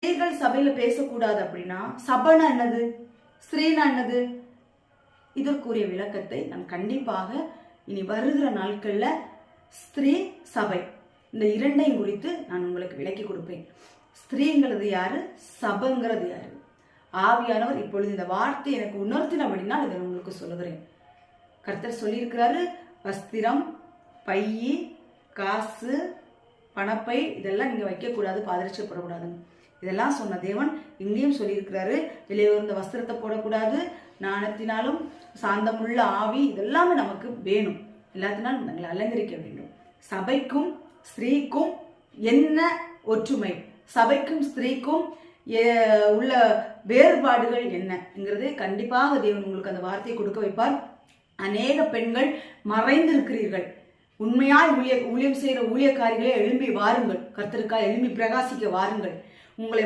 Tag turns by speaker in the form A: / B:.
A: ஸ்திரீகள் சபையில பேசக்கூடாது அப்படின்னா சபைனா என்னது, ஸ்திரீனா என்னது? இதற்குரிய விளக்கத்தை நான் கண்டிப்பாக இனி வருகிற நாட்கள்ல ஸ்திரீ சபை இந்த இரண்டையும் குறித்து நான் உங்களுக்கு விளக்கி கொடுப்பேன். ஸ்திரீங்கிறது யாரு, சபைங்கிறது யாரு? ஆவியானவர் இப்பொழுது இந்த வார்த்தை எனக்கு உணர்த்தினபடினா இதை உங்களுக்கு சொல்லுகிறேன். கர்த்தர் சொல்லியிருக்கிறாரு, வஸ்திரம், பையி, காசு, பணப்பை இதெல்லாம் நீங்க வைக்கக்கூடாது, பாதரட்சப்படக்கூடாதுன்னு. இதெல்லாம் சொன்ன தேவன் இங்கேயும் சொல்லியிருக்கிறாரு, வெளியே வந்த வஸ்திரத்தை போடக்கூடாது, ஞானத்தினாலும் சாந்தமுள்ள ஆவி இதெல்லாமே நமக்கு வேணும், எல்லாத்தினாலும் நாங்கள் அலங்கரிக்க வேண்டும். சபைக்கும் ஸ்திரீக்கும் என்ன ஒற்றுமை, சபைக்கும் ஸ்திரீக்கும் உள்ள வேறுபாடுகள் என்னங்கிறது கண்டிப்பாக தேவன் உங்களுக்கு அந்த வார்த்தையை கொடுக்க வைப்பார். அநேக பெண்கள் மறைந்திருக்கிறீர்கள். உண்மையாய் ஊழியம் செய்கிற ஊழியக்காரிகளே எழும்பி வாருங்கள், கர்த்தருக்காய் எழும்பி பிரகாசிக்க வாருங்கள். உங்களை